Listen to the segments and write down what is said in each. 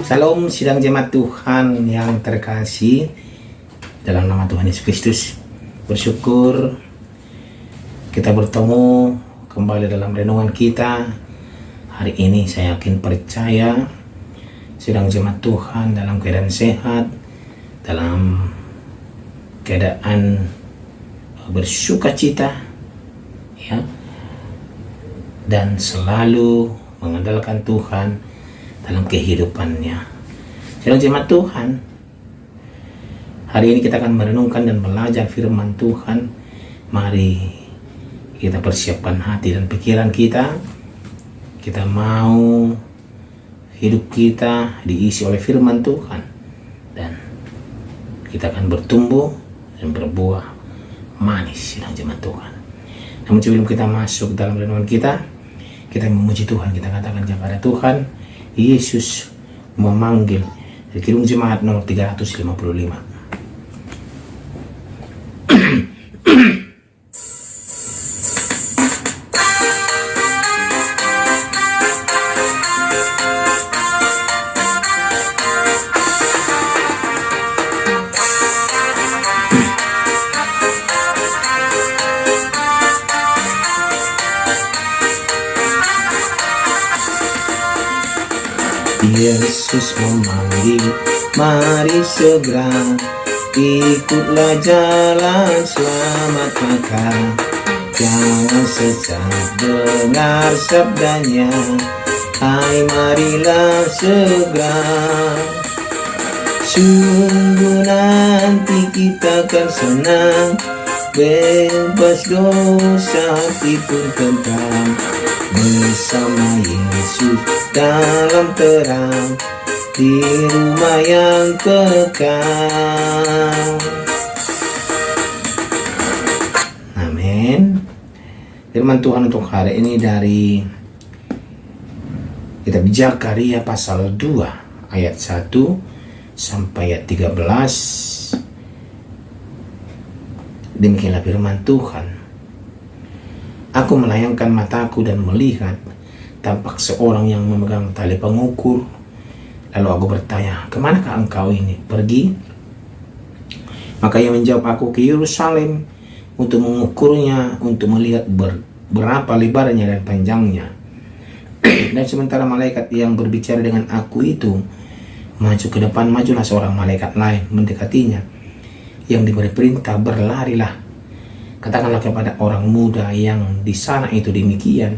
Salam sidang jemaat Tuhan yang terkasih dalam nama Tuhan Yesus Kristus. Bersyukur kita bertemu kembali dalam renungan kita. Hari ini saya yakin percaya sidang jemaat Tuhan dalam keadaan sehat, dalam keadaan bersukacita, ya, dan selalu mengandalkan Tuhan dalam kehidupannya. Sidang jemaat Tuhan, hari ini kita akan merenungkan dan belajar firman Tuhan. Mari kita persiapkan hati dan pikiran kita. Kita mau hidup kita diisi oleh firman Tuhan, dan kita akan bertumbuh dan berbuah manis, sidang jemaat Tuhan. Namun sebelum kita masuk dalam renungan kita memuji Tuhan. Kita katakan kepada Tuhan, Yesus memanggil. Dari Kidung Jemaat nomor 355. Yesus memanggil, mari segera ikutlah jalan selamat maka. Jangan sesat dengar sabdanya, hai marilah segera. Sungguh nanti kita akan senang, bebas dosa hati pun tentram, bersama Yesus dalam terang di rumah yang kekal. Amin. Firman Tuhan untuk hari ini dari kitab Zakaria pasal 2 ayat 1 sampai ayat 13. Demikianlah firman Tuhan. Aku melayangkan mataku dan melihat, tampak seorang yang memegang tali pengukur. Lalu aku bertanya, kemanakah engkau ini pergi? Maka ia menjawab, aku ke Yerusalem untuk mengukurnya, untuk melihat berapa lebarnya dan panjangnya. Dan sementara malaikat yang berbicara dengan aku itu maju ke depan, majulah seorang malaikat lain mendekatinya, yang diberi perintah, berlarilah, katakanlah kepada orang muda yang di sana itu demikian,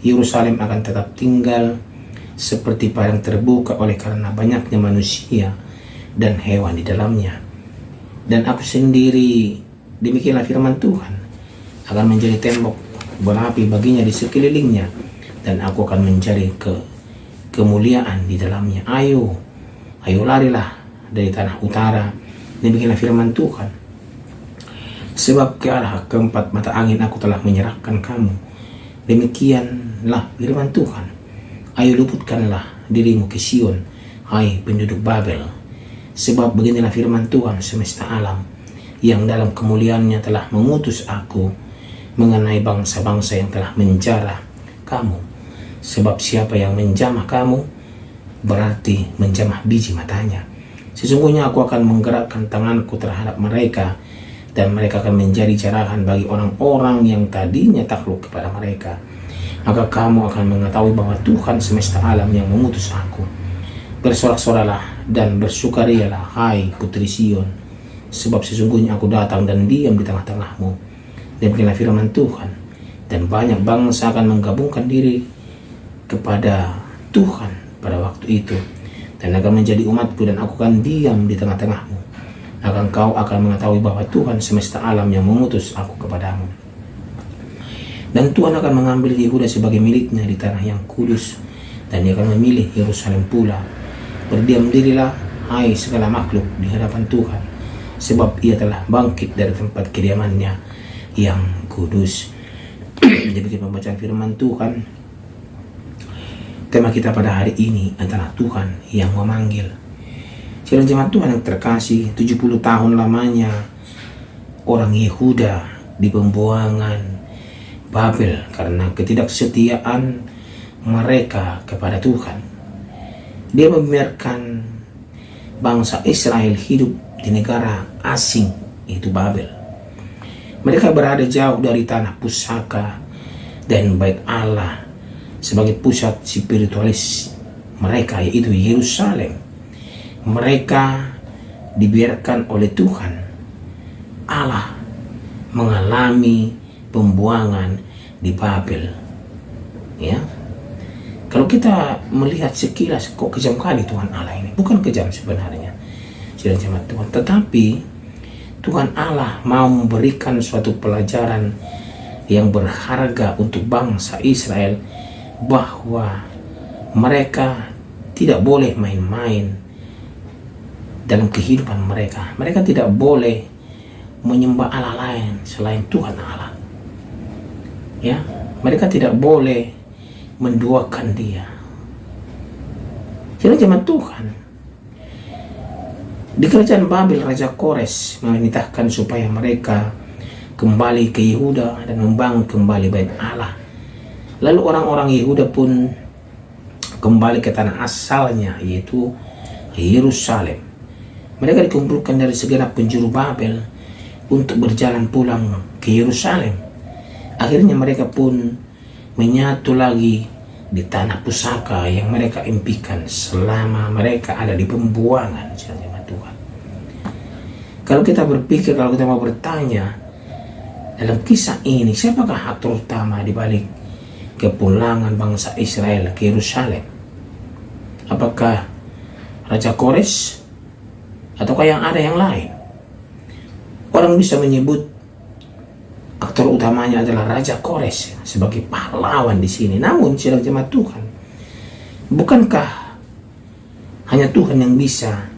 Yerusalem akan tetap tinggal seperti padang terbuka oleh karena banyaknya manusia dan hewan di dalamnya. Dan aku sendiri, demikianlah firman Tuhan, akan menjadi tembok berapi baginya di sekelilingnya, dan aku akan menjadi kemuliaan di dalamnya. Ayo larilah dari tanah utara, demikianlah firman Tuhan. Sebab ke arah keempat mata angin aku telah menyerahkan kamu. Demikianlah firman Tuhan. Ayo luputkanlah dirimu ke Sion, hai penduduk Babel. Sebab beginilah firman Tuhan semesta alam, yang dalam kemuliaannya telah mengutus aku mengenai bangsa-bangsa yang telah menjarah kamu. Sebab siapa yang menjamah kamu, berarti menjamah biji matanya. Sesungguhnya aku akan menggerakkan tanganku terhadap mereka, dan mereka akan menjadi jarahan bagi orang-orang yang tadinya takluk kepada mereka. Maka kamu akan mengetahui bahwa Tuhan semesta alam yang mengutus aku. Bersorak-soralah dan bersukarialah, hai putri Sion, sebab sesungguhnya aku datang dan diam di tengah-tengahmu. Demikianlah firman Tuhan. Dan banyak bangsa akan menggabungkan diri kepada Tuhan pada waktu itu, dan akan menjadi umatku, dan aku akan diam di tengah-tengahmu. Maka engkau akan mengetahui bahwa Tuhan semesta alam yang mengutus aku kepadamu. Dan Tuhan akan mengambil Yehuda sebagai miliknya di tanah yang kudus, dan dia akan memilih Yerusalem pula. Berdiam dirilah, hai segala makhluk di hadapan Tuhan, sebab ia telah bangkit dari tempat kediamannya yang kudus. Demikian pembacaan firman Tuhan. Tema kita pada hari ini adalah Tuhan yang memanggil. Sidang jemaat Tuhan yang terkasih, 70 tahun lamanya orang Yehuda di pembuangan Babel karena ketidaksetiaan mereka kepada Tuhan. Dia membiarkan bangsa Israel hidup di negara asing, yaitu Babel. Mereka berada jauh dari tanah pusaka dan bait Allah sebagai pusat spiritualis mereka, yaitu Yerusalem. Mereka dibiarkan oleh Tuhan Allah mengalami pembuangan di Babel. Ya, kalau kita melihat sekilas, kok kejam kali Tuhan Allah ini. Bukan kejam sebenarnya, sidang jemaat Tuhan, tetapi Tuhan Allah mau memberikan suatu pelajaran yang berharga untuk bangsa Israel, bahwa mereka tidak boleh main-main dalam kehidupan mereka. Mereka tidak boleh menyembah Allah lain selain Tuhan Allah. Ya, mereka tidak boleh menduakan Dia. Jadi jemaat Tuhan, di kerajaan Babel, Raja Kores memerintahkan supaya mereka kembali ke Yehuda dan membangun kembali bait Allah. Lalu orang-orang Yehuda pun kembali ke tanah asalnya, yaitu Yerusalem. Mereka dikumpulkan dari segenap penjuru Babel untuk berjalan pulang ke Yerusalem. Akhirnya mereka pun menyatu lagi di tanah pusaka yang mereka impikan selama mereka ada di pembuangan. Tuhan, kalau kita berpikir, kalau kita mau bertanya dalam kisah ini, siapakah aktor utama di balik kepulangan bangsa Israel ke Yerusalem? Apakah Raja Kores ataukah yang ada yang lain? Orang bisa menyebut aktor utamanya adalah Raja Kores sebagai pahlawan di sini. Namun sidang jemaat Tuhan, bukankah hanya Tuhan yang bisa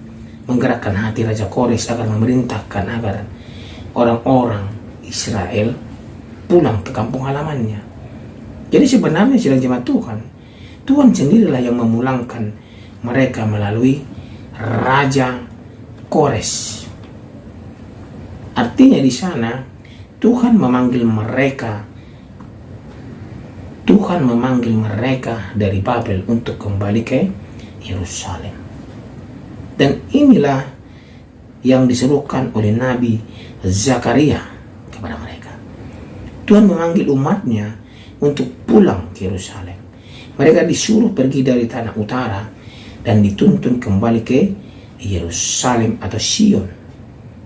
menggerakkan hati Raja Kores agar memerintahkan agar orang-orang Israel pulang ke kampung halamannya? Jadi sebenarnya sidang jemaat Tuhan, Tuhan sendirilah yang memulangkan mereka melalui Raja Kores. Artinya di sana Tuhan memanggil mereka dari Babel untuk kembali ke Yerusalem. Dan inilah yang diserukan oleh Nabi Zakaria kepada mereka. Tuhan memanggil umatnya untuk pulang ke Yerusalem. Mereka disuruh pergi dari tanah utara dan dituntun kembali ke Yerusalem atau Sion.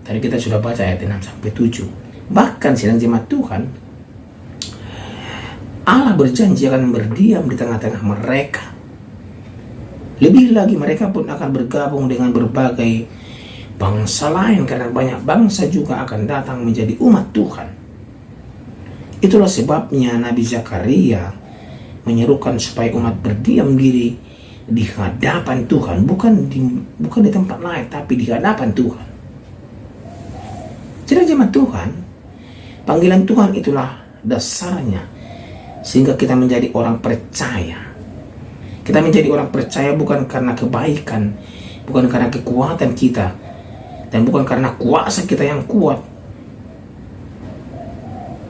Tadi kita sudah baca ayat 6-7. Bahkan sidang jemaat Tuhan, Allah berjanji akan berdiam di tengah-tengah mereka. Lebih lagi, mereka pun akan bergabung dengan berbagai bangsa lain, karena banyak bangsa juga akan datang menjadi umat Tuhan. Itulah sebabnya Nabi Zakaria menyerukan supaya umat berdiam diri di hadapan Tuhan, bukan di tempat lain, tapi di hadapan Tuhan. Jadi jemaat Tuhan, panggilan Tuhan itulah dasarnya sehingga kita menjadi orang percaya. Kita menjadi orang percaya bukan karena kebaikan, bukan karena kekuatan kita, dan bukan karena kuasa kita yang kuat,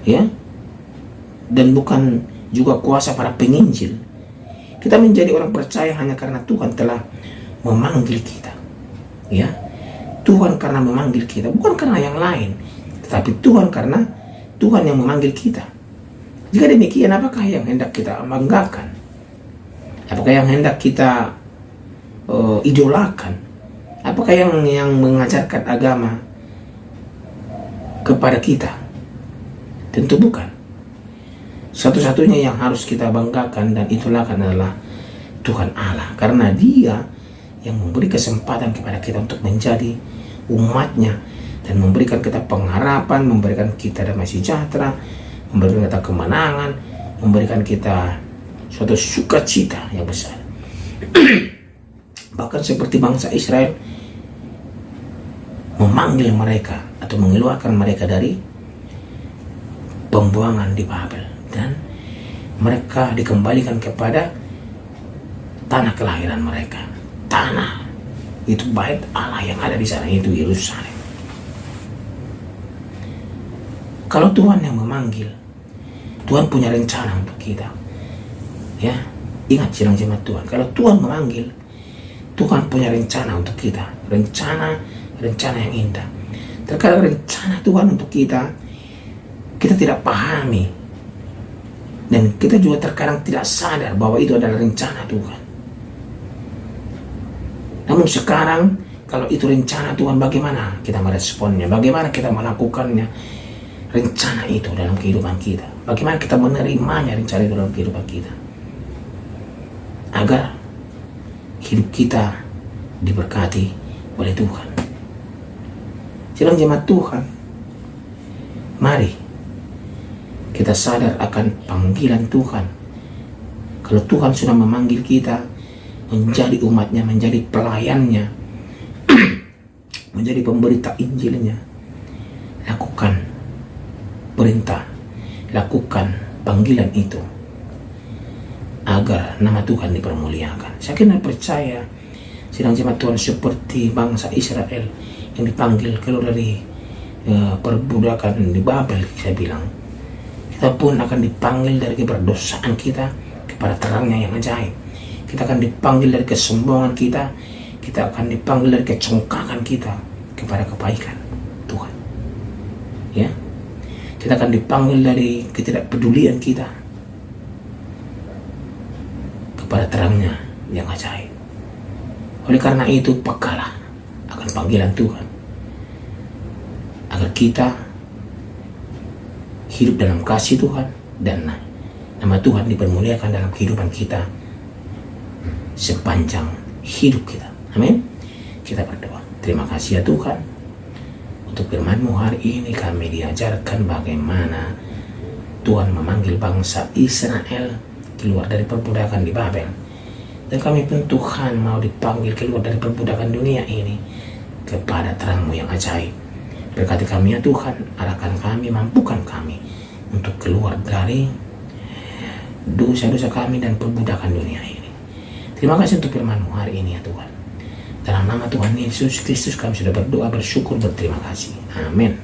ya, dan bukan juga kuasa para penginjil. Kita menjadi orang percaya hanya karena Tuhan telah memanggil kita, ya. Tuhan karena memanggil kita, bukan karena yang lain, tetapi Tuhan karena Tuhan yang memanggil kita. Jika demikian, apakah yang hendak kita banggakan? Apakah yang hendak kita idolakan? Apakah yang mengajarkan agama kepada kita? Tentu bukan. Satu-satunya yang harus kita banggakan dan idolakan adalah Tuhan Allah, karena Dia yang memberi kesempatan kepada kita untuk menjadi umatnya dan memberikan kita pengharapan, memberikan kita damai sejahtera, memberikan kita kemenangan, memberikan kita suatu sukacita yang besar. Bahkan seperti bangsa Israel memanggil mereka atau mengeluarkan mereka dari pembuangan di Babel, dan mereka dikembalikan kepada tanah kelahiran mereka. Tanah itu bait Allah yang ada di sana, itu Yerusalem. Kalau Tuhan yang memanggil, Tuhan punya rencana untuk kita. Ya, ingat sidang jemaat Tuhan, kalau Tuhan memanggil, Tuhan punya rencana untuk kita, rencana yang indah. Terkadang rencana Tuhan untuk kita tidak pahami, dan kita juga terkadang tidak sadar bahwa itu adalah rencana Tuhan. Namun sekarang, kalau itu rencana Tuhan, bagaimana kita meresponnya, bagaimana kita melakukannya, rencana itu dalam kehidupan kita, bagaimana kita menerimanya, rencana itu dalam kehidupan kita, agar hidup kita diberkati oleh Tuhan. Sidang jemaat Tuhan, mari kita sadar akan panggilan Tuhan. Kalau Tuhan sudah memanggil kita menjadi umatnya, menjadi pelayannya, menjadi pemberita Injilnya, lakukan perintah, lakukan panggilan itu agar nama Tuhan dipermuliakan. Saya kira percaya sidang jemaat Tuhan, seperti bangsa Israel yang dipanggil keluar dari perbudakan di Babel, saya bilang, kita pun akan dipanggil dari keberdosaan kita kepada terangnya yang ajaib. Kita akan dipanggil dari kesombongan kita akan dipanggil dari kecongkakan kita kepada kebaikan Tuhan. Ya, kita akan dipanggil dari ketidakpedulian kita kepada terangnya yang ajaib. Oleh karena itu, pekalah akan panggilan Tuhan, agar kita hidup dalam kasih Tuhan dan nama Tuhan dipermuliakan dalam kehidupan kita sepanjang hidup kita. Amin. Kita berdoa. Terima kasih ya Tuhan, untuk firman-Mu hari ini kami diajarkan bagaimana Tuhan memanggil bangsa Israel keluar dari perbudakan di Babel. Dan kami pun Tuhan mau dipanggil keluar dari perbudakan dunia ini kepada terang-Mu yang ajaib. Berkati kami ya Tuhan, arahkan kami, mampukan kami untuk keluar dari dosa-dosa kami dan perbudakan dunia ini. Terima kasih untuk firman-Mu hari ini ya Tuhan. Dalam nama Tuhan Yesus Kristus kami sudah berdoa, bersyukur, berterima kasih. Amin.